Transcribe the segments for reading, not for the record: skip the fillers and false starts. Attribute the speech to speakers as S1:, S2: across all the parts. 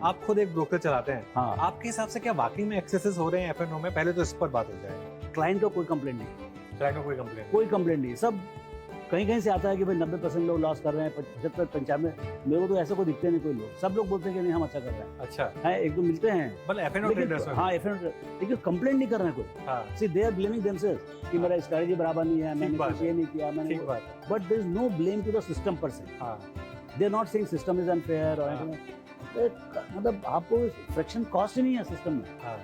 S1: आप खुद एक ब्रोकर चलाते हैं,
S2: हाँ।
S1: आपके हिसाब से क्या वाकई में एक्सेसेस हो रहे हैं एफएनओ में? पहले तो इस पर बात हो जाए।
S2: क्लाइंट का कोई कंप्लेंट नहीं,
S1: ट्रैक में कोई कंप्लेन?
S2: कोई कंप्लेंट नहीं। सब कहीं कहीं से आता है कि भाई 90% लोग लॉस कर रहे हैं, 75 95। मेरे को तो ऐसा कोई दिखते नहीं कोई लोग, सब लोग बोलते हैं कि नहीं हम अच्छा कर रहे हैं।
S1: अच्छा,
S2: है एक दो मिलते हैं,
S1: मतलब एफएनओ
S2: लेकिन
S1: ट्रेडर्स में?
S2: हाँ लेकिन कंप्लेंट नहीं कर रहे हैं कोई।
S1: हाँ,
S2: सी दे आर ब्लेमिंग देमसेल्व्स कि मेरा स्ट्रेटजी बराबर नहीं है, मैंने
S1: बात
S2: कुछ
S1: है।
S2: ये नहीं किया, मैंने
S1: ठीक बात है।
S2: But there is no blame to the system per se.
S1: हाँ,
S2: they are not saying system is unfair और
S1: हाँ।
S2: मतलब आपको फ्रैक्शन कॉस्ट ही नहीं है सिस्टम में,
S1: हाँ,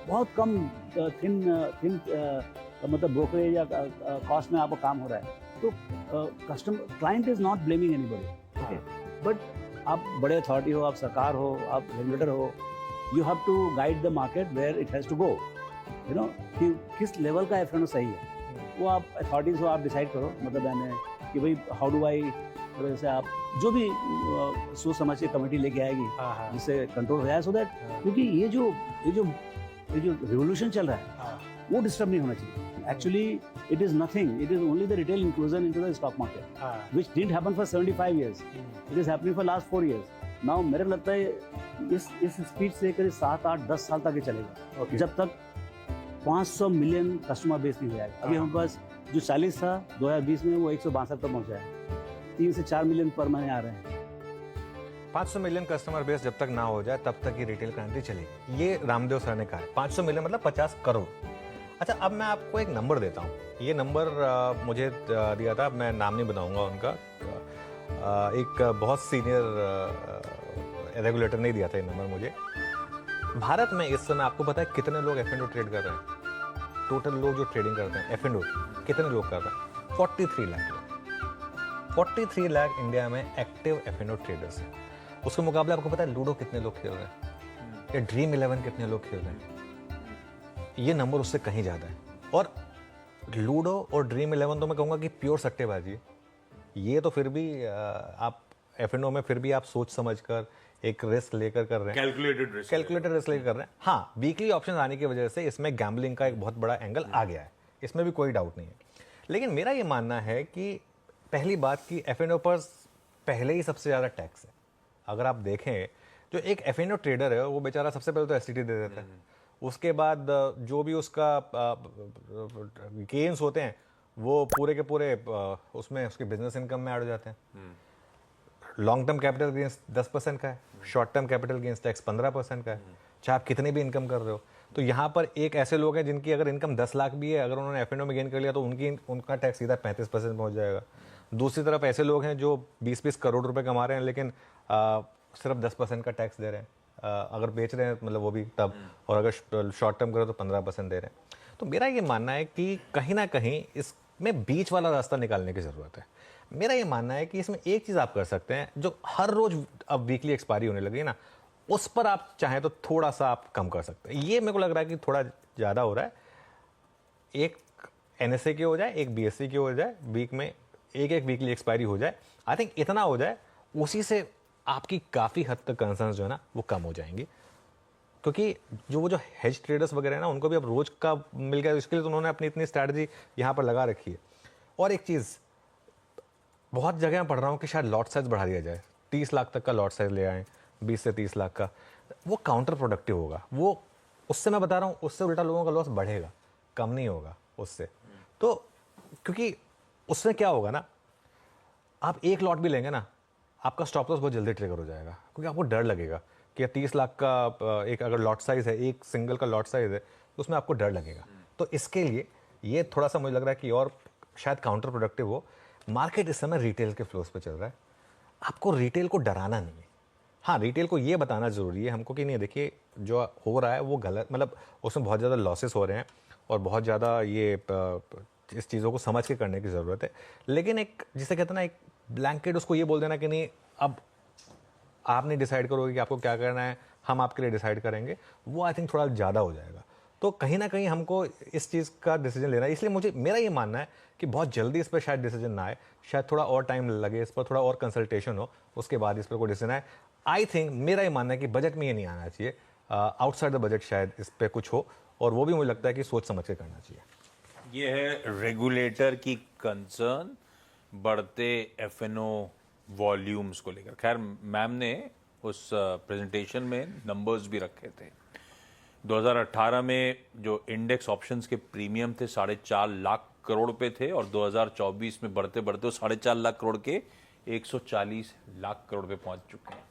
S2: बहुत कम थिन मतलब ब्रोकरेज या कॉस्ट में आपको काम हो रहा है। तो customer client is not blaming anybody, okay, but आप बड़े अथॉरिटी हो, आप सरकार हो, आप रेगुलेटर हो, you have to guide the market where it has to go, you know, कि किस लेवल का एफएनओ सही है। वो आप अथॉरिटीज हो, आप डिसाइड करो, मतलब मैंने कि भाई हाउ डू आई, जैसे आप जो भी सोच समझ के कमेटी लेके आएगी
S1: हाँ, हाँ,
S2: जिससे कंट्रोल हो जाए, सो दैट,
S1: हाँ।
S2: क्योंकि ये जो रिवोल्यूशन चल रहा है
S1: हाँ,
S2: वो डिस्टर्ब नहीं होना चाहिए। Actually it is nothing, it is only the retail inclusion into the stock market
S1: हाँ।
S2: Which didn't happen for 75 years, it is happening for last 4 years now. मेरे को लगता है इस स्पीड से करीब 7 8 10 साल तक ये चलेगा,
S1: ओके।
S2: जब तक 500 मिलियन कस्टमर बेस नहीं हो जाएगा। अभी
S1: हाँ।
S2: हमारे पास जो 40 था 2020 में, वो 162 तक पहुंचा है। 3 से 4 मिलियन पर महीने आ रहे हैं।
S1: 500 मिलियन कस्टमर बेस जब तक ना हो जाए तब तक ये रिटेल क्रांति चलेगी, ये रामदेव सर ने कहा है। 500 मिलियन मतलब 50 करोड़। अच्छा, अब मैं आपको एक नंबर देता हूँ। ये नंबर मुझे दिया था, मैं नाम नहीं बताऊंगा उनका, एक बहुत सीनियर रेगुलेटर ने दिया था ये नंबर मुझे। भारत में इस समय आपको पता है कितने लोग एफ ट्रेड कर रहे हैं? टोटल लोग जो ट्रेडिंग करते हैं एफ कितने लोग कर रहे हैं? 43 लाख लोग। 43 लाख इंडिया में एक्टिव एफ ट्रेडर्स हैं। उसके मुकाबले आपको पता है लूडो कितने लोग खेल रहे हैं, या ड्रीम 11 कितने लोग खेल रहे हैं? ये नंबर उससे कहीं ज़्यादा है। और लूडो और ड्रीम 11 तो मैं कहूँगा कि प्योर सट्टेबाजी है। ये तो फिर भी आप एफ में फिर भी आप सोच समझ कर एक रिस्क लेकर कर रहे हैं, कैलकुलेटेड रिस्क लेकर कर रहे हैं। हाँ, वीकली ऑप्शन आने की वजह से इसमें गैम्बलिंग का एक बहुत बड़ा एंगल आ गया है, इसमें भी कोई डाउट नहीं है। लेकिन मेरा ये मानना है कि पहली बात कि एफ पर पहले ही सबसे ज़्यादा टैक्स है। अगर आप देखें, जो एक एफ ट्रेडर है वो बेचारा सबसे पहले तो एसटीटी दे देता है, उसके बाद जो भी उसका गेन्स होते हैं वो पूरे के पूरे उसमें उसके बिजनेस इनकम में ऐड हो जाते हैं। लॉन्ग टर्म कैपिटल गेन्स 10% का है, short term capital gains tax 15% का है, चाहे आप कितने भी इनकम कर रहे हो। तो यहाँ पर एक ऐसे लोग हैं जिनकी अगर इनकम 10 लाख भी है, अगर उन्होंने एफ में गेन कर लिया तो उनका टैक्स सीधा 35% पहुँच जाएगा। दूसरी तरफ ऐसे लोग हैं जो 20-20 करोड़ रुपए कमा रहे हैं लेकिन सिर्फ 10% का टैक्स दे रहे हैं, अगर बेच रहे हैं मतलब वो भी तब, और अगर शॉर्ट टर्म करो तो 15% दे रहे हैं। तो मेरा ये मानना है कि कहीं ना कहीं इसमें बीच वाला रास्ता निकालने की ज़रूरत है। मेरा ये मानना है कि इसमें एक चीज़ आप कर सकते हैं, जो हर रोज़ अब वीकली एक्सपायरी होने लगी ना, उस पर आप चाहें तो थोड़ा सा आप कम कर सकते हैं। ये मेरे को लग रहा है कि थोड़ा ज़्यादा हो रहा है। एक एनएसए की हो जाए, एक बीएससी की हो जाए, वीक में एक वीकली एक्सपायरी हो जाए। आई थिंक इतना हो जाए, उसी से आपकी काफ़ी हद तक कंसर्न्स जो है ना वो कम हो जाएंगी। क्योंकि वो जो हेज ट्रेडर्स वगैरह है ना, उनको भी अब रोज का मिल गया, इसके लिए तो उन्होंने अपनी इतनी स्ट्रैटेजी यहाँ पर लगा रखी है। और एक चीज़ बहुत जगह मैं पढ़ रहा हूँ कि शायद लॉट साइज बढ़ा दिया जाए, 30 लाख तक का लॉट साइज ले आए, 20 से 30 लाख का। वो काउंटर प्रोडक्टिव होगा, वो उससे मैं बता रहा हूँ, उससे उल्टा लोगों का लॉस बढ़ेगा, कम नहीं होगा उससे। तो क्योंकि उसमें क्या होगा ना, आप एक लॉट भी लेंगे ना, आपका स्टॉप लॉस बहुत जल्दी ट्रिगर हो जाएगा, क्योंकि आपको डर लगेगा कि 30 लाख का एक अगर लॉट साइज है, एक सिंगल का लॉट साइज है, तो उसमें आपको डर लगेगा। तो इसके लिए ये थोड़ा सा मुझे लग रहा है कि और शायद काउंटर प्रोडक्टिव हो। मार्केट इस समय रिटेल के फ्लोज पे चल रहा है, आपको रिटेल को डराना नहीं है। हाँ, रिटेल को ये बताना ज़रूरी है हमको कि नहीं देखिए जो हो रहा है वो गलत, मतलब उसमें बहुत ज़्यादा लॉसेस हो रहे हैं और बहुत ज़्यादा ये इस चीज़ों को समझ के करने की ज़रूरत है। लेकिन एक जिसे कहते हैं ना, एक ब्लैंकेट उसको ये बोल देना कि नहीं अब आप नहीं डिसाइड करोगे कि आपको क्या करना है, हम आपके लिए डिसाइड करेंगे, वो आई थिंक थोड़ा ज़्यादा हो जाएगा। तो कहीं ना कहीं हमको इस चीज़ का डिसीजन लेना है। इसलिए मेरा ये मानना है कि बहुत जल्दी इस पर शायद डिसीजन ना आए, शायद थोड़ा और टाइम लगे, इस पर थोड़ा और कंसल्टेशन हो, उसके बाद इस पर कोई डिसीजन आए। आई थिंक मेरा ये मानना है कि बजट में ये नहीं आना चाहिए, आउटसाइड द बजट शायद इस पर कुछ हो, और वो भी मुझे लगता है कि सोच समझ के करना चाहिए।
S3: ये है रेगुलेटर की कंसर्न बढ़ते एफएनओ वॉल्यूम्स को लेकर। खैर मैम ने उस प्रेजेंटेशन में नंबर्स भी रखे थे। 2018 में जो इंडेक्स ऑप्शंस के प्रीमियम थे 4.5 लाख करोड़ रुपए थे और 2024 में बढ़ते बढ़ते वो 4.5 लाख करोड़ के 140 लाख करोड़ रुपए पहुंच चुके हैं।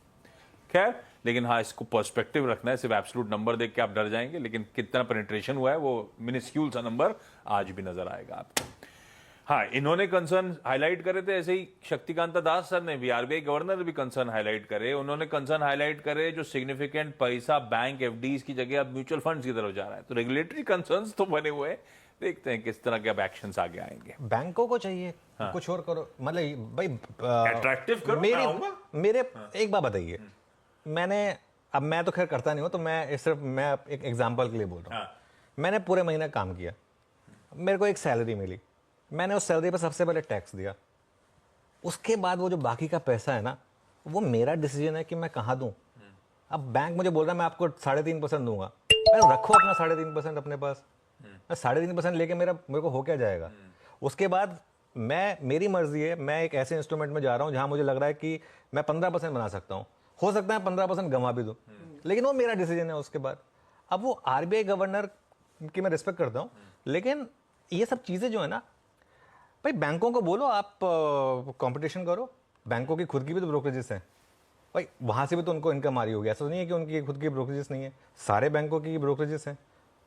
S3: खैर, लेकिन हाँ, इसको पर्सपेक्टिव रखना है। सिर्फ एब्सोल्यूट नंबर देख के आप डर जाएंगे, लेकिन कितना पेनिट्रेशन हुआ है वो मिनिस्क्यूल सा नंबर आज भी नजर आएगा आपको। हाँ, इन्होंने कंसर्न हाईलाइट करे थे, ऐसे ही शक्तिकांता दास सर ने भी, आरबीआई गवर्नर भी कंसर्न हाईलाइट करे। उन्होंने कंसर्न हाईलाइट करे जो सिग्निफिकेंट पैसा बैंक एफडीज की जगह अब म्यूचुअल फंड्स की तरफ जा रहा है। तो रेगुलेटरी कंसर्न्स तो बने हुए हैं, देखते हैं किस तरह के अब एक्शंस आगे आएंगे।
S1: बैंकों को चाहिए कुछ और करो, मतलब भाई
S3: अट्रैक्टिव करो।
S1: मेरे एक बात बताइए, मैं तो खैर करता नहीं हूं, तो मैं एक एग्जांपल के लिए बोल रहा हूं। मैंने पूरे महीने काम किया, मेरे को एक सैलरी मिली, मैंने उस सैलरी पर सबसे पहले टैक्स दिया। उसके बाद वो जो बाकी का पैसा है ना, वो मेरा डिसीजन है कि मैं कहाँ दूं। अब बैंक मुझे बोल रहा है मैं आपको 3.5% दूंगा, मैं रखो अपना 3.5% अपने पास। मैं 3.5% लेके मेरे को हो क्या जाएगा। उसके बाद मेरी मर्जी है, मैं एक ऐसे इंस्ट्रूमेंट में जा रहा हूँ जहां मुझे लग रहा है कि मैं 15% बना सकता हूँ, हो सकता है 15% गंवा भी दूं, लेकिन वो मेरा डिसीजन है। उसके बाद अब वो आरबीआई गवर्नर की मैं रिस्पेक्ट करता हूँ, लेकिन ये सब चीजें जो है ना भाई, बैंकों को बोलो आप कंपटीशन करो। बैंकों की खुद की भी तो ब्रोकरेजेस हैं भाई, वहां से भी तो उनको इनकम आ रही होगी। ऐसा तो नहीं है कि उनकी खुद की ब्रोकरेजेस नहीं है, सारे बैंकों की ब्रोकरेजेस हैं,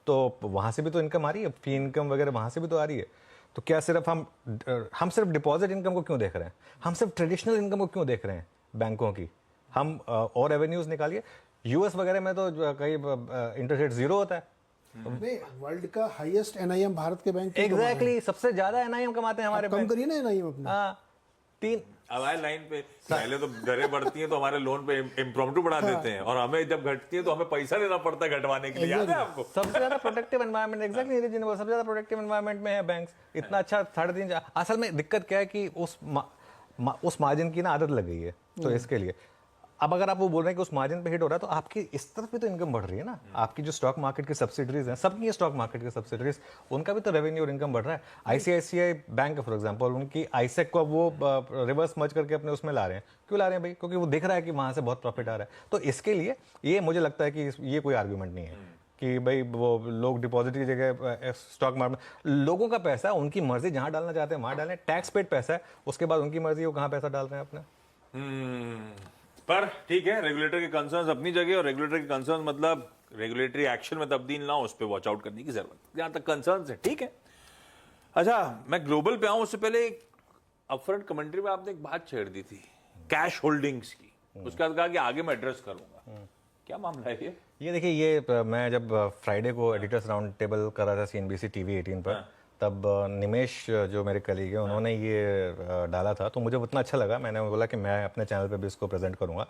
S1: तो वहां से भी तो इनकम आ रही है, फी इनकम वगैरह वहां से भी तो आ रही है। तो क्या सिर्फ हम सिर्फ डिपॉजिट इनकम को क्यों देख रहे हैं, हम सिर्फ ट्रेडिशनल इनकम को क्यों देख रहे हैं बैंकों की। हम और रेवेन्यूज निकालिए। यूएस वगैरह में तो कई इंटरेस्ट रेट 0 होता है।
S4: वर्ल्ड का हाईएस्ट एनआईएम भारत के बैंक
S1: एग्जैक्टली सबसे ज्यादा एनआईएम कमाते हैं हमारे
S4: कम करिए ना एनआईएम अपना।
S1: हाँ, 3
S3: अब आए लाइन पे, पहले तो दरें बढ़ती हैं तो हमारे लोन पे इम्प्रॉम्प्टू बढ़ा देते हैं, और हमें जब घटती है तो हमें पैसा देना पड़ता है घटवाने के लिए। याद है आपको?
S1: सबसे ज्यादा प्रोटेक्टिव एनवायरनमेंट, एग्जैक्टली सबसे ज्यादा प्रोटेक्टिव एनवायरनमेंट में है बैंक्स। इतना अच्छा 3.5। असल में दिक्कत क्या है कि उस मार्जिन की ना आदत लग गई है, तो इसके लिए अब अगर आप वो बोल रहे हैं कि उस मार्जिन पे हिट हो रहा है, तो आपकी इस तरफ भी तो इनकम बढ़ रही है ना। आपकी जो स्टॉक मार्केट की सब्सिडरीज हैं, सबकी स्टॉक मार्केट की सब्सिडरीज, उनका भी तो रेवेन्यू और इनकम बढ़ रहा है। आईसीआईसीआई बैंक फॉर एग्जांपल, उनकी आईसेक को वो रिवर्स मर्ज करके अपने उसमें ला रहे हैं। क्यों ला रहे हैं भाई? क्योंकि वो दिख रहा है कि वहां से बहुत प्रॉफिट आ रहा है। तो इसके लिए ये मुझे लगता है कि ये कोई आर्ग्यूमेंट नहीं है कि भाई वो लोग डिपॉजिट की जगह स्टॉक मार्केट, लोगों का पैसा है, उनकी मर्जी, जहां डालना चाहते हैं वहां डालें। टैक्स पेड पैसा है, उसके बाद उनकी मर्जी वो कहां पैसा डाल रहे हैं अपना।
S3: पर ठीक है, रेगुलेटर के कंसर्न्स अपनी जगह, और रेगुलेटर के कंसर्न्स मतलब रेगुलेटरी एक्शन में तब्दील ना हो, उस पर वॉच आउट करने की जरूरत है। जहां तक कंसर्न्स है ठीक है। अच्छा, मैं ग्लोबल पे आऊं उससे पहले अपफ्रंट कमेंट्री में आपने एक बात छेड़ दी थी कैश होल्डिंग्स की, उसके बाद कहा कि आगे मैं एड्रेस करूंगा। क्या मामला है ये
S1: देखिए, ये मैं जब फ्राइडे को एडिटर्स राउंड टेबल कर रहा था CNBC TV 18 पर, तब निमेश जो मेरे कलीग हैं उन्होंने ये डाला था, तो मुझे उतना अच्छा लगा, मैंने बोला कि मैं अपने चैनल पे भी इसको प्रेजेंट करूंगा।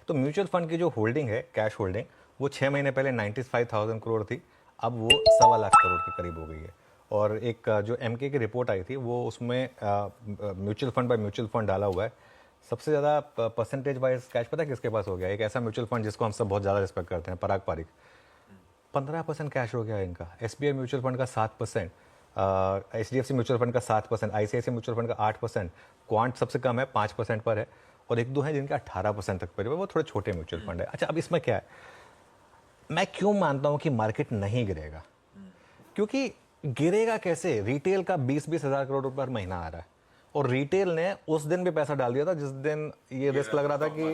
S1: तो म्यूचुअल फंड की जो होल्डिंग है, कैश होल्डिंग, वो 6 महीने पहले 95,000 करोड़ थी, अब वो 1.25 लाख करोड़ के करीब हो गई है। और एक जो MK की रिपोर्ट आई थी, वो उसमें mutual fund by mutual fund डाला हुआ है। सबसे ज़्यादा परसेंटेज वाइज कैश पता है किसके पास हो गया? एक ऐसा म्यूचुअल फंड जिसको हम सब बहुत ज़्यादा रिस्पेक्ट करते हैं, पराग पारिक, 15% कैश हो गया है इनका। SBI म्यूचुअल फंड का 7%, HDFC म्यूचुअल फंड का 7%, ICICI म्यूचुअल फंड का 8%, क्वांट सबसे कम है 5% पर है, और एक दो हैं जिनका 18% तक पर है, वो थोड़े छोटे म्यूचुअल फंड है। अच्छा, अब इसमें क्या है, मैं क्यों मानता हूं कि मार्केट नहीं गिरेगा? क्योंकि गिरेगा कैसे? रिटेल का 20-20 हज़ार करोड़ रुपये हर महीना आ रहा है, और रिटेल ने उस दिन भी पैसा डाल दिया था जिस दिन ये रिस्क लग रहा था कि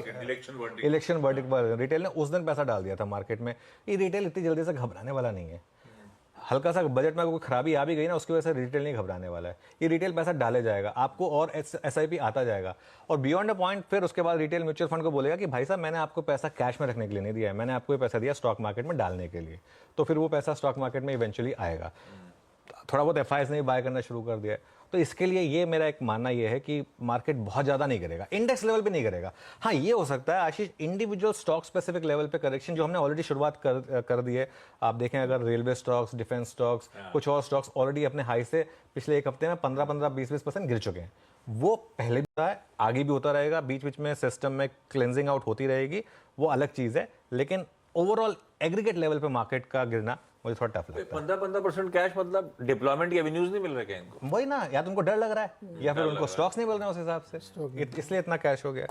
S1: इलेक्शन वर्डिक्ट पर, रिटेल ने उस दिन पैसा डाल दिया था मार्केट में। ये रिटेल इतनी जल्दी से घबराने वाला नहीं है। हल्का सा बजट में कोई खराबी आ भी गई ना, उसकी वजह से रिटेल नहीं घबराने वाला है। ये रिटेल पैसा डाले जाएगा, आपको और SIP आता जाएगा, और बियॉन्ड अ पॉइंट फिर उसके बाद रिटेल म्यूचुअल फंड को बोलेगा कि भाई साहब, मैंने आपको पैसा कैश में रखने के लिए नहीं दिया है, मैंने आपको ये पैसा दिया स्टॉक मार्केट में डालने के लिए। तो फिर वो पैसा स्टॉक मार्केट में इवेंचुअली आएगा। थोड़ा बहुत FIs ने भी बाय करना शुरू कर दिया है। तो इसके लिए ये मेरा एक मानना ये है कि मार्केट बहुत ज़्यादा नहीं गिरेगा, इंडेक्स लेवल पे नहीं गिरेगा। हाँ, ये हो सकता है आशीष, इंडिविजुअल स्टॉक स्पेसिफिक लेवल पे करेक्शन, जो हमने ऑलरेडी शुरुआत कर दी है। आप देखें, अगर रेलवे स्टॉक्स, डिफेंस स्टॉक्स, कुछ और स्टॉक्स ऑलरेडी अपने हाई से पिछले एक हफ्ते में 15-15, 20-20% गिर चुके हैं। वो पहले भी होता है, आगे भी होता रहेगा, बीच बीच में सिस्टम में क्लेंजिंग आउट होती रहेगी, वो अलग चीज़ है। लेकिन ओवरऑल एग्रीगेट लेवल पे मार्केट का गिरना मुझे थोड़ा टफ लगता है।
S3: 15% कैश मतलब डिप्लॉयमेंट के एवेन्यूज नहीं मिल रहे क्या इनको?
S1: वही ना, या तो उनको डर लग रहा है या फिर उनको स्टॉक्स नहीं मिल रहे हैं उस हिसाब से, इसलिए इतना कैश हो गया।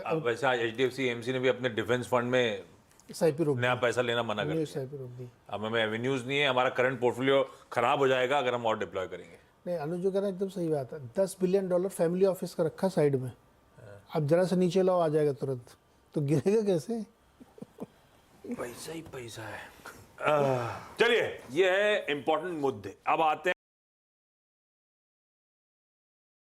S3: अब वैसे आज HDFC AMC ने भी अपने डिफेंस फंड में
S4: एसआईपी रोक
S3: नया पैसा लेना मना कर दिया।
S4: एसआईपी रोक दी।
S3: अब हमें एवेन्यूज नहीं है, हमारा करंट पोर्टफोलियो खराब हो जाएगा अगर हम और डिप्लॉय करेंगे।
S4: नहीं, अनुज जो कह रहा है एकदम सही बात है। $10 बिलियन फैमिली ऑफिस का रखा साइड में, अब जरा से नीचे लाओ आ जाएगा तुरंत, तो गिरेगा कैसे?
S3: पैसा ही पैसा है। चलिए, ये है इंपॉर्टेंट मुद्दे। अब आते हैं